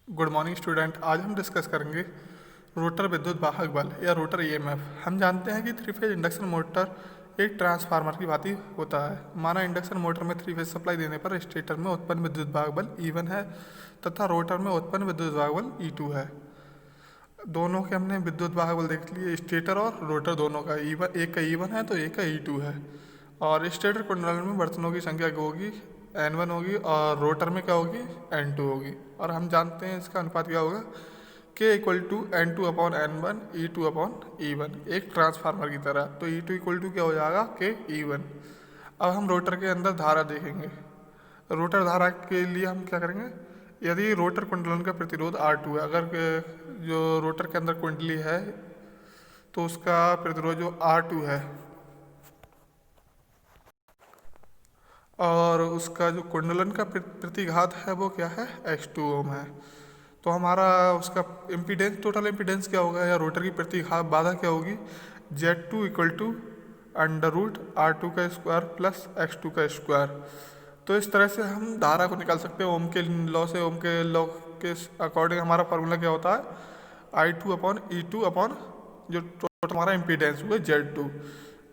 Good morning student. आज हम discuss करेंगे रोटर विद्युत वाहक बल या रोटर ईएमएफ। हम जानते हैं कि थ्री फेज इंडक्शन मोटर एक ट्रांसफार्मर की भांति होता है। माना इंडक्शन मोटर में थ्री फेज सप्लाई देने पर स्टेटर में उत्पन्न विद्युत वाहक बल E1 है तथा रोटर में उत्पन्न विद्युत वाहक बल E2 है। दोनों के हमने विद्युत वाहक बल देख लिए, स्टेटर और रोटर दोनों का। एक का E1 है तो एक का E2 है। और स्टेटर कुंडल में बर्तनों की संख्या क्या होगी, N1 होगी, और रोटर में क्या होगी, N2 होगी। और हम जानते हैं इसका अनुपात क्या होगा, K equal to N2 upon N1 E2 upon E1, एक ट्रांसफार्मर की तरह। तो E2 इक्वल टू क्या हो जाएगा, K E1। अब हम रोटर के अंदर धारा देखेंगे। रोटर धारा के लिए हम क्या करेंगे, यदि रोटर कुंडलन का प्रतिरोध R2 है, अगर जो रोटर के अंदर कुंडली है तो उसका प्रतिरोध जो R2 है और उसका जो कुंडलन का प्रतिघात है वो क्या है, X2 ओम है। तो हमारा उसका इम्पीडेंस, टोटल इम्पीडेंस क्या होगा, या रोटर की प्रतिघात बाधा क्या होगी, Z2 equal to under root R2 का स्क्वायर प्लस X2 का स्क्वायर। तो इस तरह से हम धारा को निकाल सकते हैं ओम के लॉ से। ओम के लॉ के अकॉर्डिंग हमारा फार्मूला क्या होता है, I2 अपॉन E2 अपॉन जो टोटल हमारा इम्पीडेंस हुआ Z2।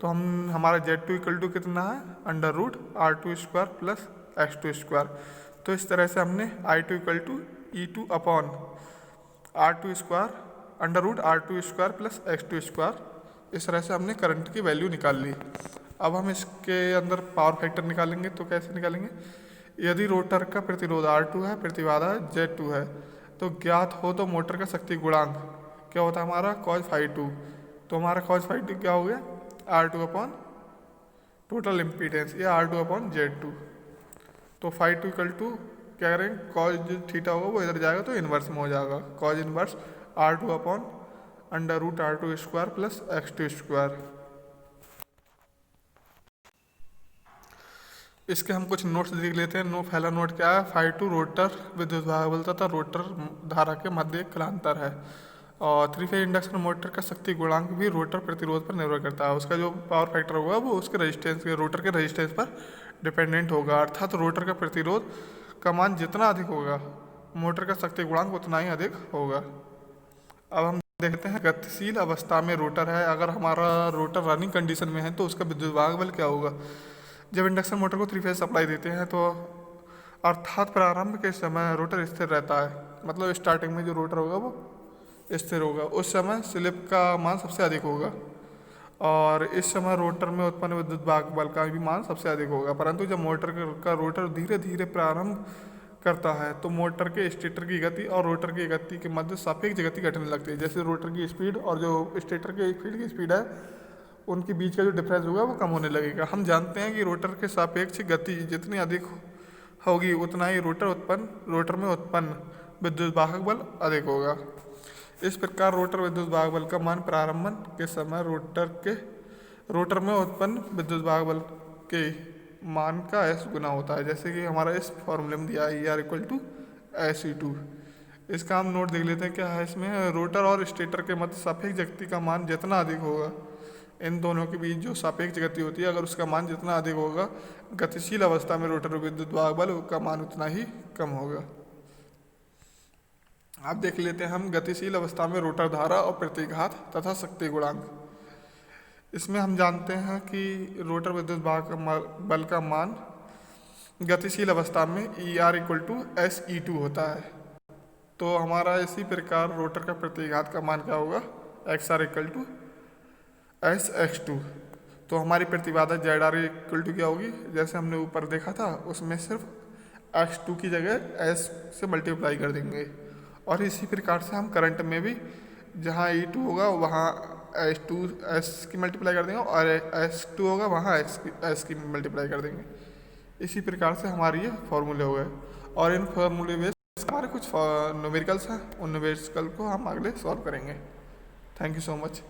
तो हम हमारा Z2 इक्वल टू कितना है, under root R2 square plus X2 square. तो इस तरह से हमने I2 equal to E2 upon R2 square under root R2 square plus X2 square, इस तरह से हमने करंट की वैल्यू निकाल ली। अब हम इसके अंदर पावर फैक्टर निकालेंगे। तो कैसे निकालेंगे, यदि रोटर का प्रतिरोध R2 है, प्रतिबाधा Z2 है, तो ज्ञात हो तो मोटर का शक्ति गुणांक क्या होता है हमारा, cos φ2। तो हमारा cos φ2 क्या हो गया, R2 अपॉन टोटल इम्पीडेंस या R2 अपॉन Z2। तो φ2 इक्वल टू क्या करेंगे, कॉज जो थीटा होगा वो इधर जाएगा तो इन्वर्स में हो जाएगा, cos inverse R2 upon under root R2 square plus X2 square. इसके हम कुछ नोट्स देख लेते हैं। पहला नोट क्या है, φ2 रोटर विद्युत वाहक बल तथा रोटर धारा के मध्य एक कलांतर है। और थ्री फेज इंडक्शन मोटर का शक्ति गुणांक भी रोटर प्रतिरोध पर निर्भर करता है। उसका जो पावर फैक्टर होगा वो उसके रेजिस्टेंस के, रोटर के रेजिस्टेंस पर डिपेंडेंट होगा। अर्थात रोटर का प्रतिरोध का मान जितना अधिक होगा, मोटर का शक्ति गुणांक उतना ही अधिक होगा। अब हम देखते हैं गतिशील अवस्था में रोटर है। अगर हमारा रोटर रनिंग कंडीशन में है तो उसका विद्युत वाहक बल क्या होगा। जब इंडक्शन मोटर को थ्री फेज सप्लाई देते हैं तो अर्थात प्रारंभ के समय रोटर स्थिर रहता है, मतलब स्टार्टिंग में जो रोटर होगा वो स्थिर होगा। उस समय स्लिप का मान सबसे अधिक होगा और इस समय रोटर में उत्पन्न विद्युत वाहक बल का भी मान सबसे अधिक होगा। परंतु जब मोटर का रोटर धीरे धीरे प्रारंभ करता है तो मोटर के स्टेटर की गति और रोटर की गति के मध्य सापेक्ष गति घटने लगती है। जैसे रोटर की स्पीड और जो स्टेटर के फील्ड की स्पीड है उनके बीच का जो डिफरेंस होगा वो कम होने लगेगा। हम जानते हैं कि रोटर के सापेक्ष गति जितनी अधिक होगी उतना ही रोटर में उत्पन्न विद्युत वाहक बल अधिक होगा। इस प्रकार रोटर विद्युत वाहक बल का मान प्रारंभन के समय रोटर में उत्पन्न विद्युत वाहक बल के मान का S गुना होता है। जैसे कि हमारा इस फॉर्मूले में दिया है ER इक्वल टू SE2। इसका हम नोट देख लेते हैं क्या है इसमें, रोटर और स्टेटर के मध्य सापेक्ष गति का मान जितना अधिक होगा, इन दोनों के बीच जो सापेक्ष गति होती है अगर उसका मान जितना अधिक होगा, गतिशील अवस्था में रोटर विद्युत वाहक बल का मान उतना ही कम होगा। अब देख लेते हैं हम गतिशील अवस्था में रोटर धारा और प्रतिघात तथा शक्ति गुणांक। इसमें हम जानते हैं कि रोटर विद्युत वाहक बल का मान गतिशील अवस्था में ER इक्वल टू SE2 होता है। तो हमारा इसी प्रकार रोटर का प्रतिघात का मान क्या होगा, XR इक्वल टू SX2। तो हमारी प्रतिबाधा ZR इक्वल टू क्या होगी, जैसे हमने ऊपर देखा था उसमें सिर्फ X2 की जगह S से मल्टीप्लाई कर देंगे। और इसी प्रकार से हम करंट में भी जहाँ E2 होगा वहाँ S की मल्टीप्लाई कर देंगे और S2 होगा वहाँ S की मल्टीप्लाई कर देंगे। इसी प्रकार से हमारे ये फॉर्मूले हो गए। और इन फॉर्मूले में हमारे कुछ न्यूमेरिकल्स हैं, उन न्यूमेरिकल को हम अगले सॉल्व करेंगे। Thank you so much.